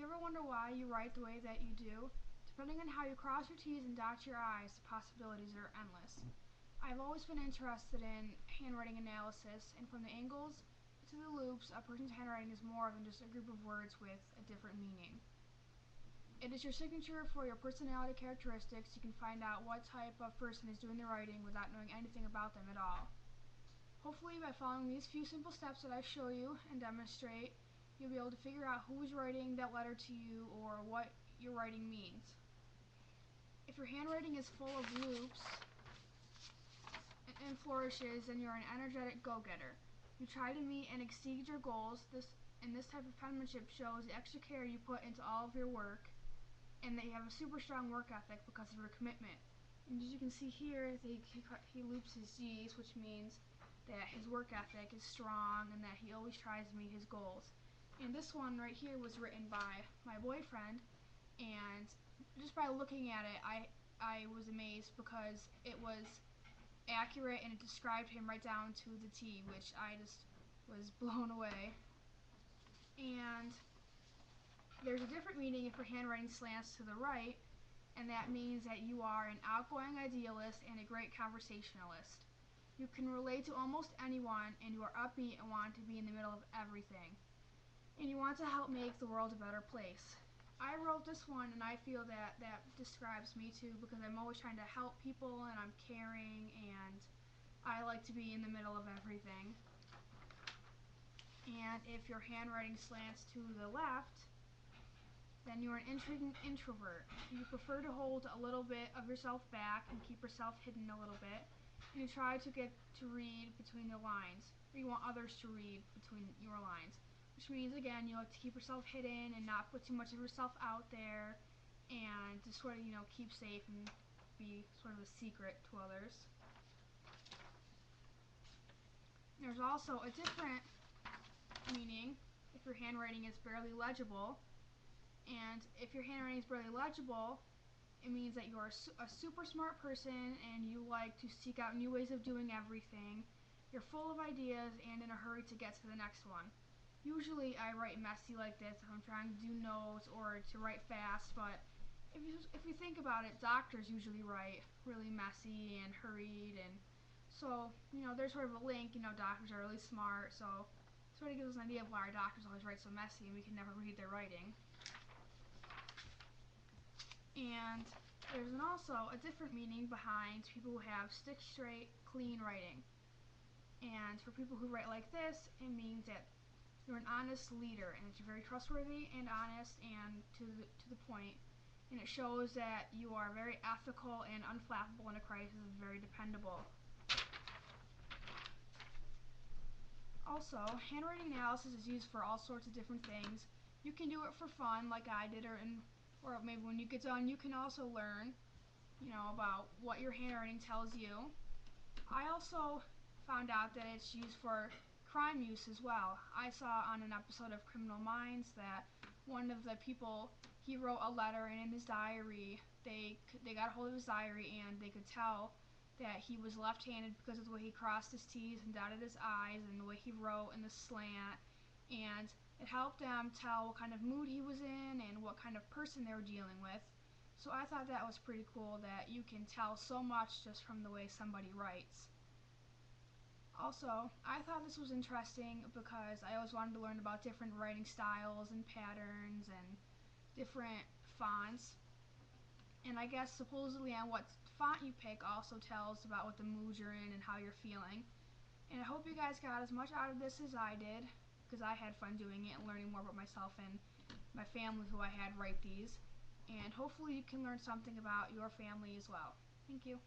you ever wonder why you write the way that you do? Depending on how you cross your T's and dot your I's, the possibilities are endless. I've always been interested in handwriting analysis, and from the angles to the loops, a person's handwriting is more than just a group of words with a different meaning. It is your signature for your personality characteristics. You can find out what type of person is doing the writing without knowing anything about them at all. Hopefully, by following these few simple steps that I show you and demonstrate, you'll be able to figure out who is writing that letter to you or what your writing means. If your handwriting is full of loops and flourishes, then you're an energetic go-getter. You try to meet and exceed your goals. This type of penmanship shows the extra care you put into all of your work, and that you have a super strong work ethic because of your commitment. And as you can see here, he loops his G's, which means that his work ethic is strong and that he always tries to meet his goals. And this one right here was written by my boyfriend, and just by looking at it, I was amazed because it was accurate and it described him right down to the T, which I just was blown away. And there's a different meaning if your handwriting slants to the right, and that means that you are an outgoing idealist and a great conversationalist. You can relate to almost anyone, and you are upbeat and want to be in the middle of everything. And you want to help make the world a better place. I wrote this one, and I feel that describes me too, because I'm always trying to help people, and I'm caring, and I like to be in the middle of everything. And if your handwriting slants to the left, then you're an intriguing introvert. You prefer to hold a little bit of yourself back and keep yourself hidden a little bit. And you try to get to read between the lines, or you want others to read between your lines. Which means, again, you like to keep yourself hidden and not put too much of yourself out there, and to sort of, keep safe and be sort of a secret to others. There's also a different meaning if your handwriting is barely legible. And if your handwriting is barely legible, it means that you're a super smart person and you like to seek out new ways of doing everything. You're full of ideas and in a hurry to get to the next one. Usually I write messy like this if I'm trying to do notes or to write fast, but if you think about it, doctors usually write really messy and hurried, and so, there's sort of a link. Doctors are really smart, so it sort of gives us an idea of why our doctors always write so messy and we can never read their writing. And there's also a different meaning behind people who have stick straight, clean writing. And for people who write like this, it means that you're an honest leader, and that you're very trustworthy and honest and to the point. And it shows that you are very ethical and unflappable in a crisis, very dependable. Also, handwriting analysis is used for all sorts of different things. You can do it for fun, like I did, or maybe when you get done, you can also learn, about what your handwriting tells you. I also found out that it's used for crime use as well. I saw on an episode of Criminal Minds that one of the people, he wrote a letter, and in his diary, they got a hold of his diary, and they could tell that he was left-handed because of the way he crossed his T's and dotted his I's and the way he wrote in the slant, and it helped them tell what kind of mood he was in and what kind of person they were dealing with. So I thought that was pretty cool, that you can tell so much just from the way somebody writes. Also, I thought this was interesting because I always wanted to learn about different writing styles and patterns and different fonts. And I guess supposedly on what font you pick also tells about what the mood you're in and how you're feeling. And I hope you guys got as much out of this as I did, because I had fun doing it and learning more about myself and my family who I had write these. And hopefully you can learn something about your family as well. Thank you.